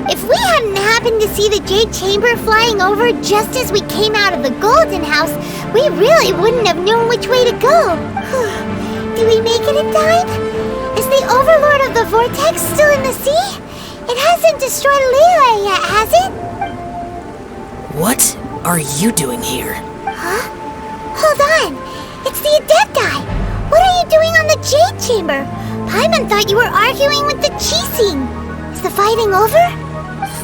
If we hadn't happened to see the Jade Chamber flying over just as we came out of the Golden House, we really wouldn't have known which way to go. Do we make it in time? Is the Overlord of the Vortex still in the sea? It hasn't destroyed Liyue yet, has it? What are you doing here? Huh? Hold on! It's the Adepti! What are you doing on the Jade Chamber? Paimon thought you were arguing with the Qixing. Is the fighting over?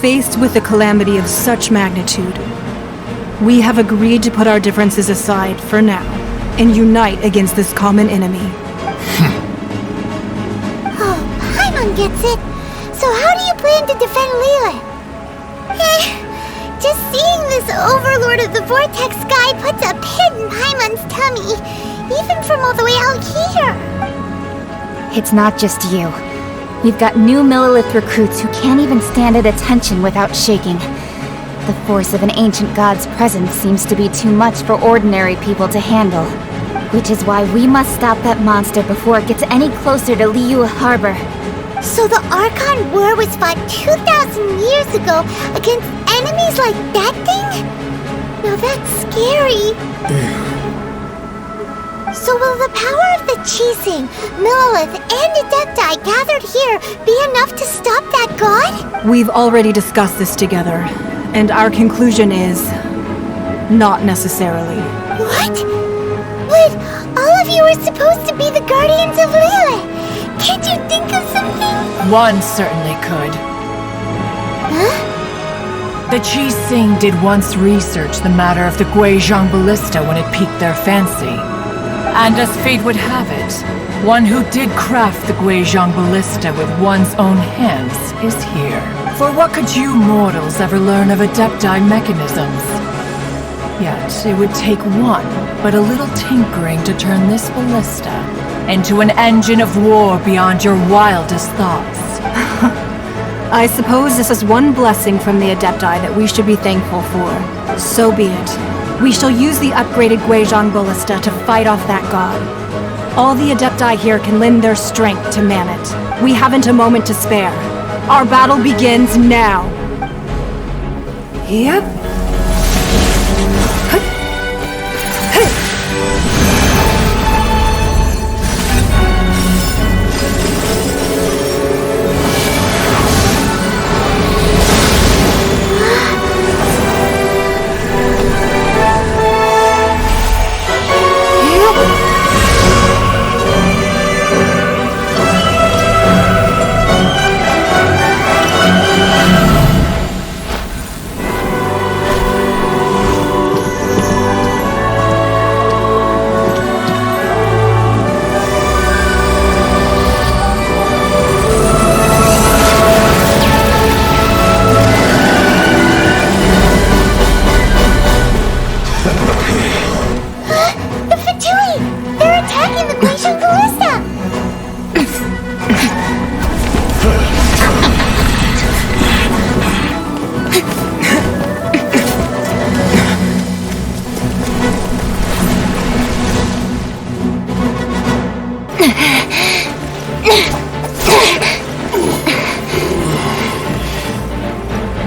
Faced with a calamity of such magnitude, we have agreed to put our differences aside for now and unite against this common enemy. Oh, Paimon gets it. So how do you plan to defend Liyue? Just seeing this Overlord of the Vortex guy puts a pit in Paimon's tummy, even from all the way out here. It's not just you. We've got new Millilith recruits who can't even stand at attention without shaking. The force of an ancient god's presence seems to be too much for ordinary people to handle. Which is why we must stop that monster before it gets any closer to Liyue Harbor. So the Archon War was fought 2,000 years ago against enemies like that thing? Now that's scary. So will the power of the Qixing, Millilith, and Adepti gathered here be enough to stop that god? We've already discussed this together, and our conclusion is not necessarily. What? But all of you are supposed to be the guardians of Liyue. Can't you think of something? One certainly could. Huh? The Qixing did once research the matter of the Guizhong Ballista when it piqued their fancy. And as fate would have it, one who did craft the Guizhong Ballista with one's own hands is here. For what could you mortals ever learn of Adepti mechanisms? Yet it would take one, but a little tinkering to turn this ballista into an engine of war beyond your wildest thoughts. I suppose this is one blessing from the Adepti that we should be thankful for. So be it. We shall use the upgraded Guizhong Ballista to fight off that god. All the Adepti here can lend their strength to man it. We haven't a moment to spare. Our battle begins now. Yep.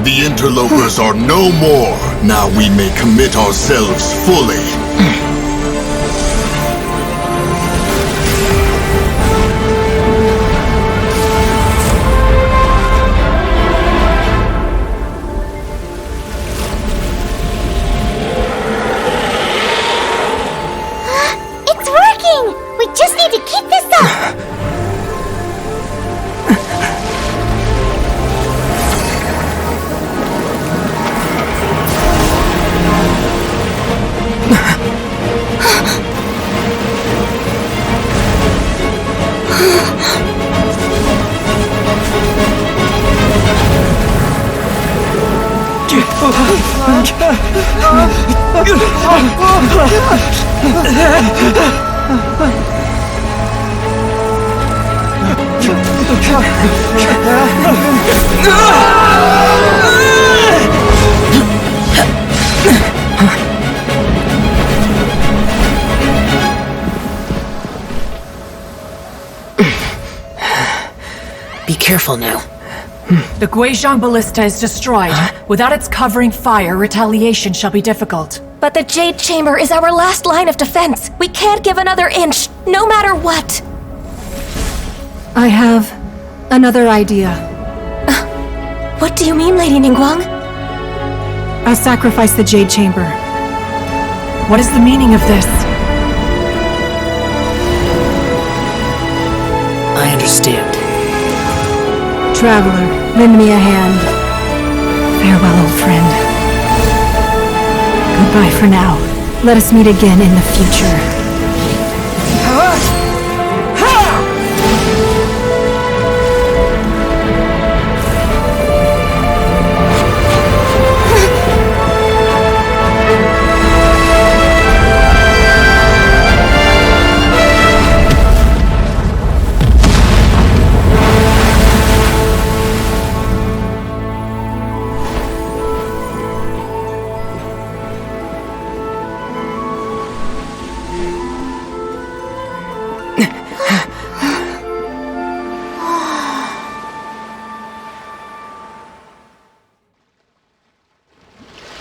The interlopers are no more. Now we may commit ourselves fully. It's working! We just need to keep this up! Be careful now. The Guizhong Ballista is destroyed. Without its covering fire, retaliation shall be difficult. But the Jade Chamber is our last line of defense. We can't give another inch, no matter what. I have another idea. What do you mean, Lady Ningguang? I sacrifice the Jade Chamber. What is the meaning of this? I understand. Traveler, lend me a hand. Farewell, old friend. Goodbye for now. Let us meet again in the future.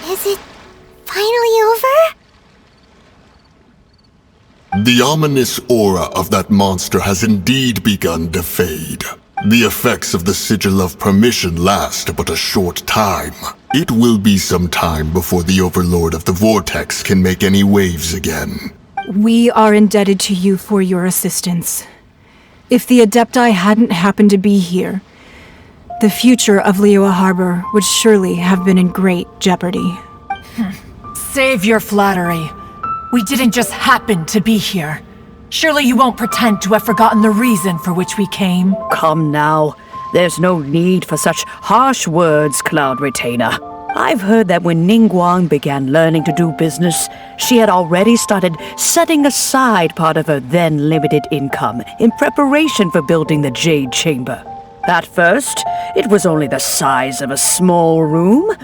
Is it finally over? The ominous aura of that monster has indeed begun to fade. The effects of the Sigil of Permission last but a short time. It will be some time before the Overlord of the Vortex can make any waves again. We are indebted to you for your assistance. If the Adepti hadn't happened to be here, the future of Liyue Harbor would surely have been in great jeopardy. Save your flattery. We didn't just happen to be here. Surely you won't pretend to have forgotten the reason for which we came. Come now. There's no need for such harsh words, Cloud Retainer. I've heard that when Ningguang began learning to do business, she had already started setting aside part of her then limited income in preparation for building the Jade Chamber. At first, it was only the size of a small room,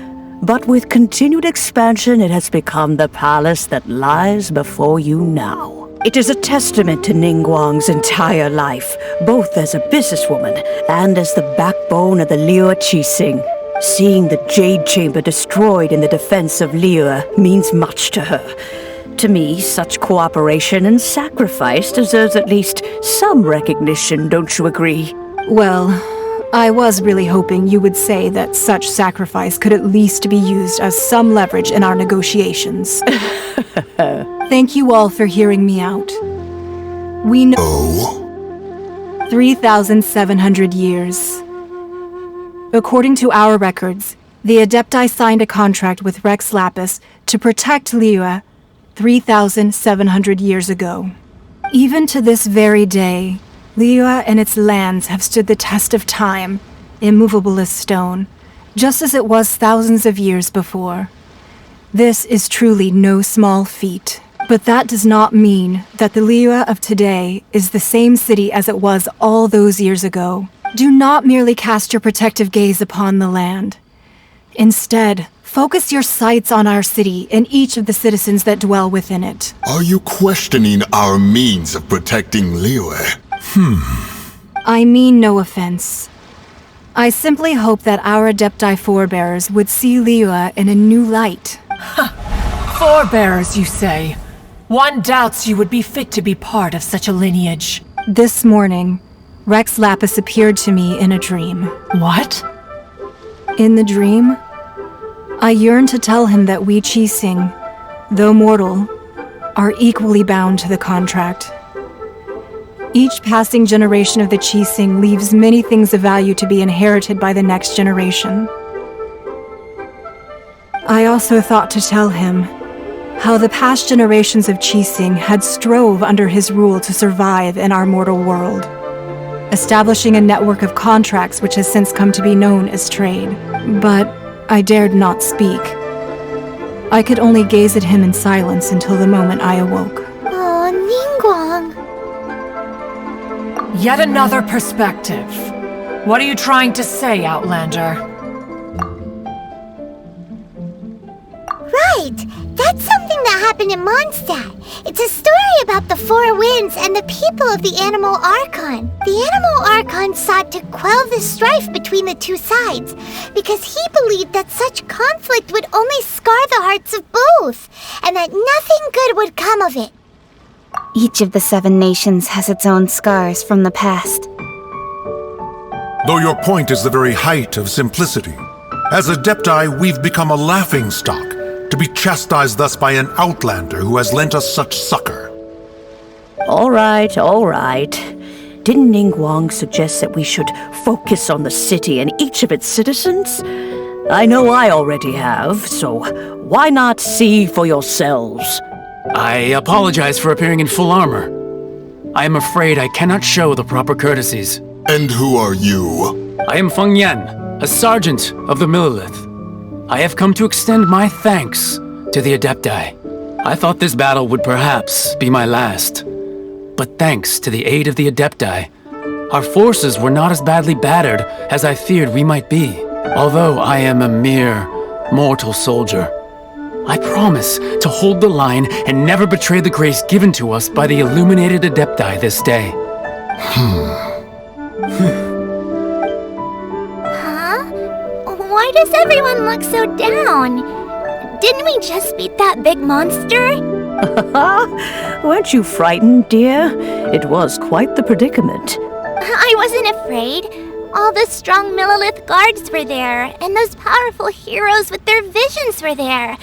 but with continued expansion, it has become the palace that lies before you now. It is a testament to Ningguang's entire life, both as a businesswoman and as the backbone of the Liyue Qixing. Seeing the Jade Chamber destroyed in the defense of Liyue means much to her. To me, such cooperation and sacrifice deserves at least some recognition, don't you agree? Well, I was really hoping you would say that such sacrifice could at least be used as some leverage in our negotiations. Thank you all for hearing me out. We know 3,700 years. According to our records, the Adepti signed a contract with Rex Lapis to protect Liyue 3,700 years ago. Even to this very day, Liyue and its lands have stood the test of time, immovable as stone, just as it was thousands of years before. This is truly no small feat. But that does not mean that the Liyue of today is the same city as it was all those years ago. Do not merely cast your protective gaze upon the land. Instead, focus your sights on our city and each of the citizens that dwell within it. Are you questioning our means of protecting Liyue? I mean no offense. I simply hope that our Adepti forebears would see Liyue in a new light. Forebears, you say? One doubts you would be fit to be part of such a lineage. This morning, Rex Lapis appeared to me in a dream. What? In the dream, I yearned to tell him that we Qixing, though mortal, are equally bound to the contract. Each passing generation of the Qixing leaves many things of value to be inherited by the next generation. I also thought to tell him how the past generations of Qixing had strove under his rule to survive in our mortal world, establishing a network of contracts which has since come to be known as trade. But I dared not speak. I could only gaze at him in silence until the moment I awoke. Oh, Ningguang. Yet another perspective. What are you trying to say, Outlander? Right! That's something that happened in Mondstadt. It's a story about the Four Winds and the people of the Animal Archon. The Animal Archon sought to quell the strife between the two sides because he believed that such conflict would only scar the hearts of both, and that nothing good would come of it. Each of the 7 nations has its own scars from the past. Though your point is the very height of simplicity, as Adepti, we've become a laughingstock, to be chastised thus by an outlander who has lent us such succor. All right, all right. Didn't Ningguang suggest that we should focus on the city and each of its citizens? I know I already have, so why not see for yourselves? I apologize for appearing in full armor. I am afraid I cannot show the proper courtesies. And who are you? I am Feng Yan, a sergeant of the Millelith. I have come to extend my thanks to the Adepti. I thought this battle would perhaps be my last. But thanks to the aid of the Adepti, our forces were not as badly battered as I feared we might be. Although I am a mere mortal soldier, I promise to hold the line and never betray the grace given to us by the illuminated Adepti this day. Why does everyone look so down? Didn't we just beat that big monster? Weren't you frightened, dear? It was quite the predicament. I wasn't afraid. All the strong Millelith guards were there, and those powerful heroes with their visions were there.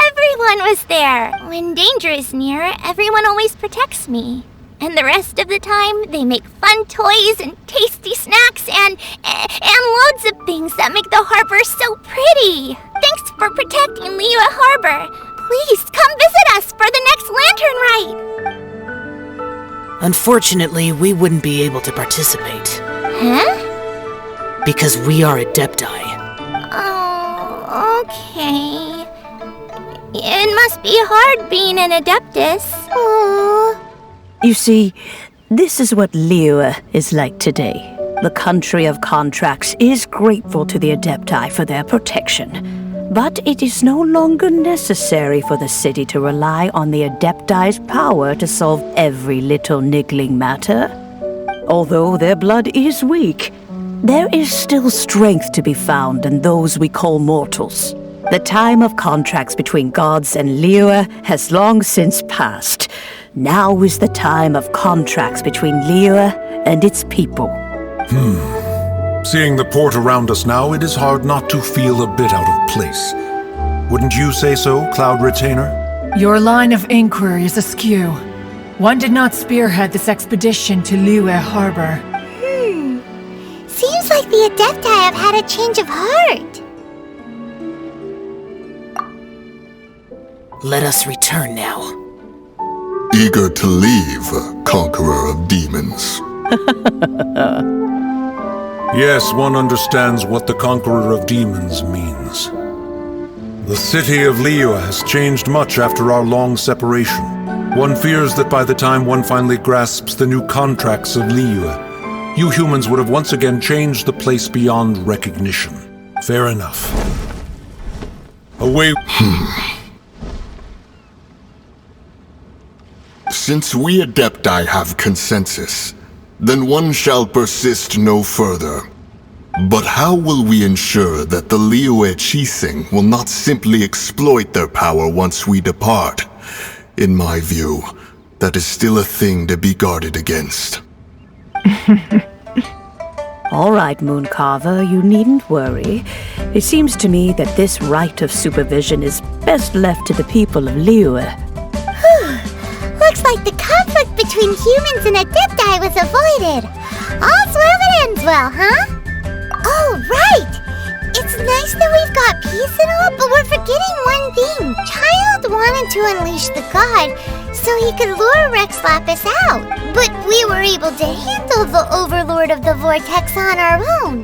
Everyone was there. When danger is near, everyone always protects me. And the rest of the time, they make fun toys and tasty snacks and loads of things that make the harbor so pretty. Thanks for protecting Liyue Harbor. Please come visit us for the next lantern ride. Unfortunately, we wouldn't be able to participate. Huh? Because we are Adepti. Oh, okay. It must be hard being an Adeptus. Aww. You see, this is what Liyue is like today. The country of contracts is grateful to the Adepti for their protection. But it is no longer necessary for the city to rely on the Adepti's power to solve every little niggling matter. Although their blood is weak, there is still strength to be found in those we call mortals. The time of contracts between gods and Liyue has long since passed. Now is the time of contracts between Liyue and its people. Seeing the port around us now, it is hard not to feel a bit out of place. Wouldn't you say so, Cloud Retainer? Your line of inquiry is askew. One did not spearhead this expedition to Liyue Harbor. Seems like the Adepti have had a change of heart. Let us return now. Eager to leave, Conqueror of Demons. Yes, one understands what the Conqueror of Demons means. The city of Liyue has changed much after our long separation. One fears that by the time one finally grasps the new contracts of Liyue, you humans would have once again changed the place beyond recognition. Fair enough. Away. Since we Adepti have consensus, then one shall persist no further. But how will we ensure that the Liyue Qixing will not simply exploit their power once we depart? In my view, that is still a thing to be guarded against. All right, Mooncarver, you needn't worry. It seems to me that this right of supervision is best left to the people of Liyue. Looks like the conflict between humans and Adepti was avoided. All's well that ends well, huh? Oh, right! It's nice that we've got peace and all, but we're forgetting one thing. Child wanted to unleash the god so he could lure Rex Lapis out. But we were able to handle the Overlord of the Vortex on our own.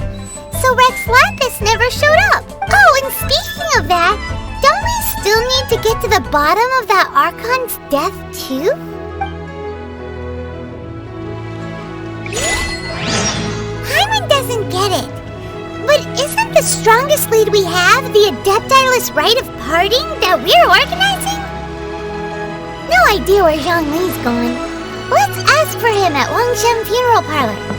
So Rex Lapis never showed up. Oh, and speaking of that, don't we still need to get to the bottom of that Archon's death, too? Hyman doesn't get it. But isn't the strongest lead we have the Adepti-less rite of parting that we're organizing? No idea where Zhang Li's going. Let's ask for him at Wangshen Funeral Parlor.